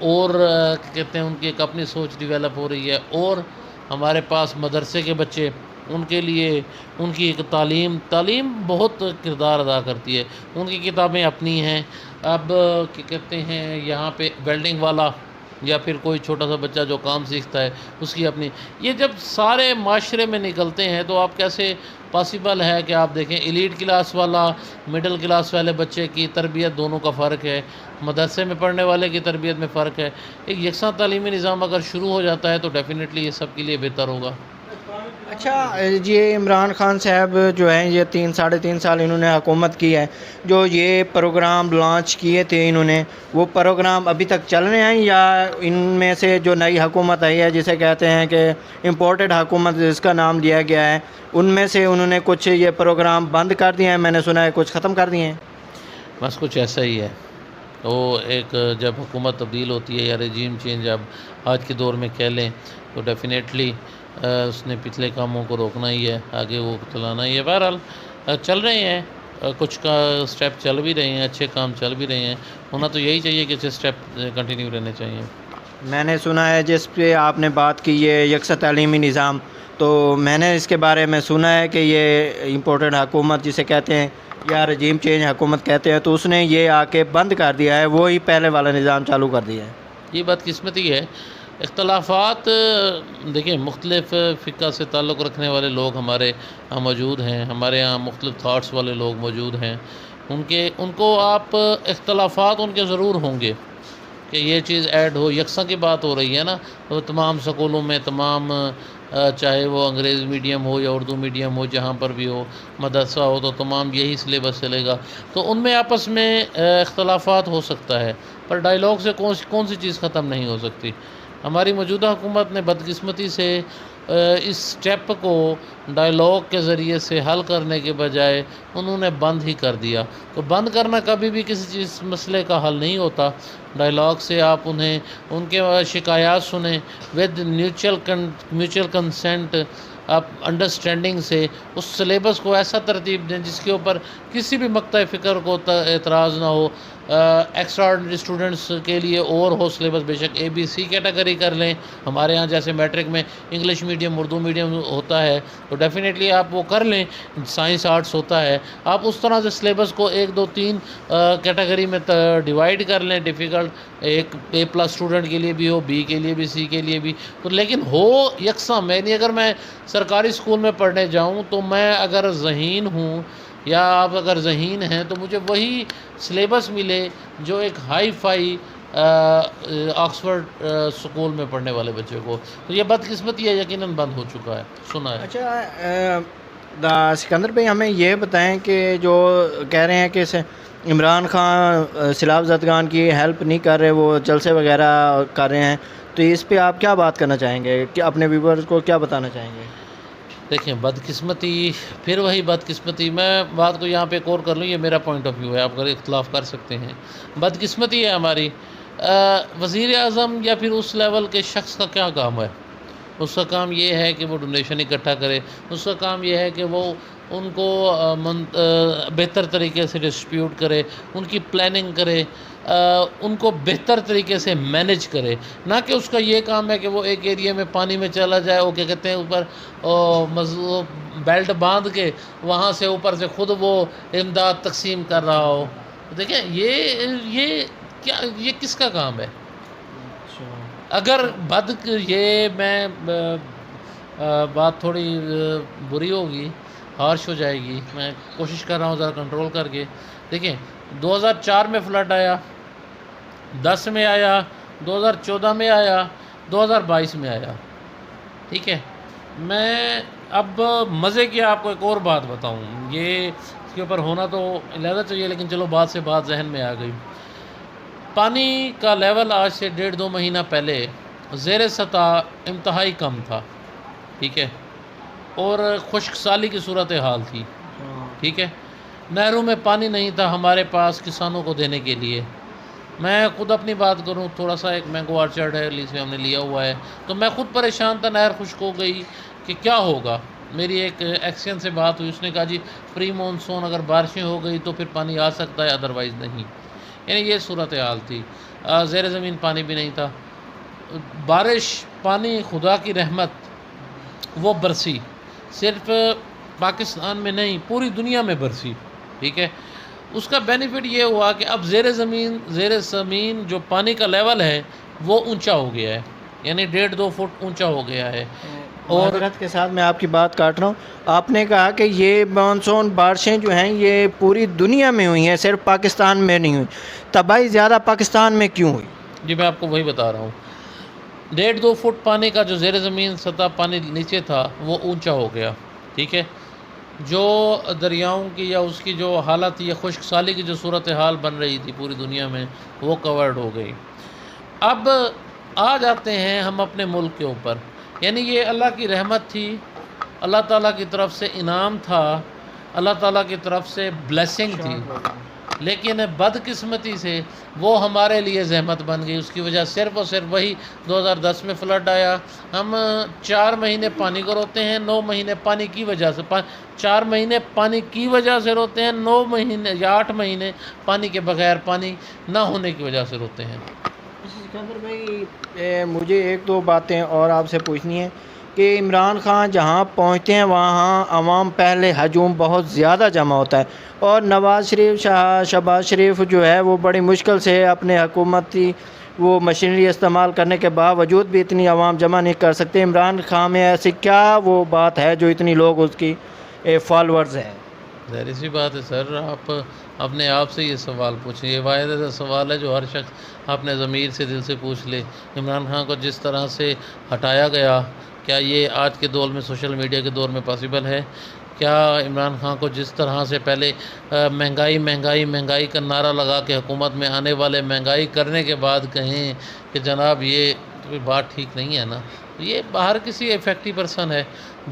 اور کہتے ہیں ان کی ایک اپنی سوچ ڈیولپ ہو رہی ہے، اور ہمارے پاس مدرسے کے بچے، ان کے لیے ان کی ایک تعلیم بہت کردار ادا کرتی ہے، ان کی کتابیں اپنی ہیں۔ اب کیا کہتے ہیں یہاں پہ ویلڈنگ والا یا پھر کوئی چھوٹا سا بچہ جو کام سیکھتا ہے اس کی اپنی، یہ جب سارے معاشرے میں نکلتے ہیں تو آپ کیسے پاسبل ہے کہ آپ دیکھیں ایلیٹ کلاس والا مڈل کلاس والے بچے کی تربیت دونوں کا فرق ہے، مدرسے میں پڑھنے والے کی تربیت میں فرق ہے۔ ایک یکساں تعلیمی نظام اگر شروع ہو جاتا ہے تو ڈیفینیٹلی یہ سب کے لیے بہتر ہوگا۔ اچھا، یہ عمران خان صاحب جو ہیں یہ 3 سال انہوں نے حکومت کی ہے، جو یہ پروگرام لانچ کیے تھے انہوں نے، وہ پروگرام ابھی تک چل رہے ہیں یا ان میں سے جو نئی حکومت آئی ہے جسے کہتے ہیں کہ امپورٹڈ حکومت جس کا نام دیا گیا ہے، ان میں سے انہوں نے کچھ یہ پروگرام بند کر دیے ہیں، میں نے سنا ہے کچھ ختم کر دیے ہیں؟ بس کچھ ایسا ہی ہے، تو ایک جب حکومت تبدیل ہوتی ہے یا رجیم چینج اب آج کے دور میں کہہ لیں تو ڈیفینیٹلی اس نے پچھلے کاموں کو روکنا ہی ہے، آگے وہ چلانا ہی ہے۔ بہرحال چل رہے ہیں، کچھ کا سٹیپ چل بھی رہے ہیں، اچھے کام چل بھی رہے ہیں، ہونا تو یہی چاہیے کہ اچھے سٹیپ کنٹینیو رہنے چاہیے۔ میں نے سنا ہے جس پہ آپ نے بات کی یہ یکساں تعلیمی نظام، تو میں نے اس کے بارے میں سنا ہے کہ یہ امپورٹڈ حکومت جسے کہتے ہیں یا رجیم چینج حکومت کہتے ہیں، تو اس نے یہ آ کے بند کر دیا ہے، وہی پہلے والا نظام چالو کر دیا ہے۔ یہ بدقسمتی ہے، اختلافات دیکھیں مختلف فقہ سے تعلق رکھنے والے لوگ ہمارے ہاں موجود ہیں، ہمارے ہاں مختلف تھاٹس والے لوگ موجود ہیں، ان کو آپ اختلافات ان کے ضرور ہوں گے کہ یہ چیز ایڈ ہو، یکساں کی بات ہو رہی ہے نا، تو تمام سکولوں میں تمام چاہے وہ انگریز میڈیم ہو یا اردو میڈیم ہو، جہاں پر بھی ہو، مدرسہ ہو، تو تمام یہی سلیبس چلے گا، تو ان میں آپس میں اختلافات ہو سکتا ہے، پر ڈائیلاگ سے کون سی چیز ختم نہیں ہو سکتی۔ ہماری موجودہ حکومت نے بدقسمتی سے اس سٹیپ کو ڈائیلاگ کے ذریعے سے حل کرنے کے بجائے انہوں نے بند ہی کر دیا، تو بند کرنا کبھی بھی کسی چیز مسئلے کا حل نہیں ہوتا۔ ڈائیلاگ سے آپ ان کے شکایات سنیں ود میوچل کنسنٹ، آپ انڈرسٹینڈنگ سے اس سلیبس کو ایسا ترتیب دیں جس کے اوپر کسی بھی مقطع فکر کو اعتراض نہ ہو۔ ایکسٹرا آرڈنری اسٹوڈنٹس کے لیے اور ہو سلیبس، بے شک ABC کیٹیگری کر لیں، ہمارے ہاں جیسے میٹرک میں انگلش میڈیم اردو میڈیم ہوتا ہے تو ڈیفینیٹلی آپ وہ کر لیں، سائنس آرٹس ہوتا ہے، آپ اس طرح سے سلیبس کو 1 2 3 کیٹیگری میں ڈیوائیڈ کر لیں، ڈیفیکلٹ ایک A+ اسٹوڈنٹ کے لیے بھی ہو، B کے لیے بھی، C کے لیے بھی، تو لیکن ہو یکساں۔ میں نہیں، اگر میں سرکاری اسکول میں پڑھنے جاؤں تو میں اگر ذہین ہوں یا آپ اگر ذہین ہیں تو مجھے وہی سلیبس ملے جو ایک ہائی فائی آکسفورڈ اسکول میں پڑھنے والے بچے کو، تو یہ بدقسمتی ہے، یقیناً بند ہو چکا ہے، سنا ہے۔ اچھا، سکندر بھائی ہمیں یہ بتائیں کہ جو کہہ رہے ہیں کہ عمران خان سیلاب زدگان کی ہیلپ نہیں کر رہے، وہ جلسے وغیرہ کر رہے ہیں، تو اس پہ آپ کیا بات کرنا چاہیں گے، کہ اپنے ویورز کو کیا بتانا چاہیں گے؟ دیکھیں بدقسمتی، پھر وہی بدقسمتی، میں بات کو یہاں پہ ایک اور کر لوں، یہ میرا پوائنٹ آف ویو ہے، آپ اگر اختلاف کر سکتے ہیں۔ بدقسمتی ہے ہماری، وزیر اعظم یا پھر اس لیول کے شخص کا کیا کام ہے؟ اس کا کام یہ ہے کہ وہ ڈونیشن اکٹھا کرے، اس کا کام یہ ہے کہ وہ ان کو بہتر طریقے سے ڈسٹریبیوٹ کرے، ان کی پلاننگ کرے، ان کو بہتر طریقے سے مینیج کرے، نہ کہ اس کا یہ کام ہے کہ وہ ایک ایریے میں پانی میں چلا جائے، وہ کیا کہتے ہیں اوپر بیلٹ باندھ کے وہاں سے اوپر سے خود وہ امداد تقسیم کر رہا ہو۔ دیکھیں یہ کس کا کام ہے؟ اگر یہ میں بات تھوڑی بری ہوگی، ہارش ہو جائے گی، میں کوشش کر رہا ہوں ذرا کنٹرول کر کے۔ دیکھیں 2004 میں فلڈ آیا، 10 میں آیا، 2014 میں آیا، 2022 میں آیا، ٹھیک ہے۔ میں اب مزے کی آپ کو ایک اور بات بتاؤں، یہ اس کے اوپر ہونا تو لہذا چاہیے، لیکن چلو بات سے بات ذہن میں آ گئی۔ پانی کا لیول آج سے 1.5-2 مہینہ پہلے زیر سطح انتہائی کم تھا، ٹھیک ہے، اور خشک سالی کی صورتحال تھی، ٹھیک ہے، نہروں میں پانی نہیں تھا ہمارے پاس کسانوں کو دینے کے لیے۔ میں خود اپنی بات کروں، تھوڑا سا ایک مینگو آرچرڈ ہے، لیز میں ہم نے لیا ہوا ہے، تو میں خود پریشان تھا، نہر خشک ہو گئی کہ کیا ہوگا۔ میری ایک ایکسین سے بات ہوئی، اس نے کہا جی پری مونسون اگر بارشیں ہو گئی تو پھر پانی آ سکتا ہے، ادروائز نہیں۔ یعنی یہ صورتحال تھی. زیر زمین پانی بھی نہیں تھا. بارش پانی خدا کی رحمت وہ برسی، صرف پاکستان میں نہیں پوری دنیا میں برسی. ٹھیک ہے، اس کا بینیفٹ یہ ہوا کہ اب زیر زمین جو پانی کا لیول ہے وہ اونچا ہو گیا ہے، یعنی 1.5-2 فٹ اونچا ہو گیا ہے. اور معذرت کے ساتھ میں آپ کی بات کاٹ رہا ہوں. آپ نے کہا کہ یہ مانسون بارشیں جو ہیں یہ پوری دنیا میں ہوئی ہیں، صرف پاکستان میں نہیں ہوئی. تباہی زیادہ پاکستان میں کیوں ہوئی؟ جی میں آپ کو وہی بتا رہا ہوں. 1.5-2 فٹ پانی کا جو زیر زمین سطح پانی نیچے تھا وہ اونچا ہو گیا. ٹھیک ہے، جو دریاؤں کی یا اس کی جو حالت یا خشک سالی کی جو صورتحال بن رہی تھی پوری دنیا میں وہ کورڈ ہو گئی. اب آ جاتے ہیں ہم اپنے ملک کے اوپر. یعنی یہ اللہ کی رحمت تھی، اللہ تعالیٰ کی طرف سے انعام تھا، اللہ تعالیٰ کی طرف سے بلیسنگ تھی، لیکن بدقسمتی سے وہ ہمارے لیے زحمت بن گئی. اس کی وجہ صرف اور صرف وہی 2010 میں فلڈ آیا. ہم 4 مہینے پانی کو روتے ہیں، 9 مہینے پانی کی وجہ سے 4 مہینے پانی کی وجہ سے روتے ہیں، 9 مہینے یا 8 مہینے پانی کے بغیر پانی نہ ہونے کی وجہ سے روتے ہیں. سکندر بھائی مجھے 1-2 باتیں اور آپ سے پوچھنی ہے کہ عمران خان جہاں پہنچتے ہیں وہاں عوام پہلے ہجوم بہت زیادہ جمع ہوتا ہے، اور نواز شریف شہباز شریف جو ہے وہ بڑی مشکل سے اپنے حکومتی وہ مشینری استعمال کرنے کے باوجود بھی اتنی عوام جمع نہیں کر سکتے. عمران خان میں ایسی کیا وہ بات ہے جو اتنی لوگ اس کی فالورز ہیں؟ ظاہر سی بات ہے سر، آپ اپنے آپ سے یہ سوال پوچھیں. یہ واحد ایسا سوال ہے جو ہر شخص اپنے ضمیر سے دل سے پوچھ لے. عمران خان کو جس طرح سے ہٹایا گیا، کیا یہ آج کے دور میں سوشل میڈیا کے دور میں پاسبل ہے؟ کیا عمران خان کو جس طرح سے پہلے مہنگائی کا نعرہ لگا کے حکومت میں آنے والے مہنگائی کرنے کے بعد کہیں کہ جناب یہ بات ٹھیک نہیں ہے نا؟ یہ باہر کسی افیکٹی پرسن ہے.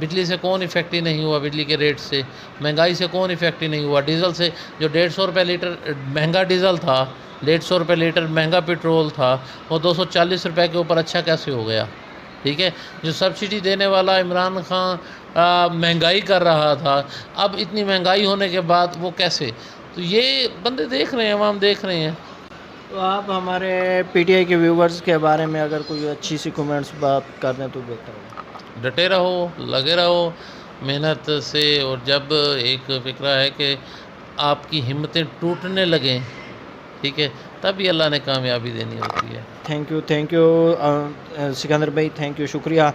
بجلی سے کون افیکٹی نہیں ہوا؟ بجلی کے ریٹ سے. مہنگائی سے کون افیکٹی نہیں ہوا؟ ڈیزل سے جو 150 روپے لیٹر مہنگا ڈیزل تھا، 150 روپے لیٹر مہنگا پیٹرول تھا، وہ 240 روپے کے اوپر اچھا کیسے ہو گیا؟ ٹھیک ہے، جو سبسڈی دینے والا عمران خان مہنگائی کر رہا تھا، اب اتنی مہنگائی ہونے کے بعد وہ کیسے؟ تو یہ بندے دیکھ رہے ہیں، عوام دیکھ رہے ہیں. تو آپ ہمارے پی ٹی آئی کے ویورز کے بارے میں اگر کوئی اچھی سی کومنٹس بات کر دیں تو بہتر ہوگا. ڈٹے رہو، لگے رہو محنت سے، اور جب ایک فکرہ ہے کہ آپ کی ہمتیں ٹوٹنے لگیں، ٹھیک ہے، تب ہی اللہ نے کامیابی دینی ہوتی ہے. تھینک یو سکندر بھائی، تھینک یو، شکریہ.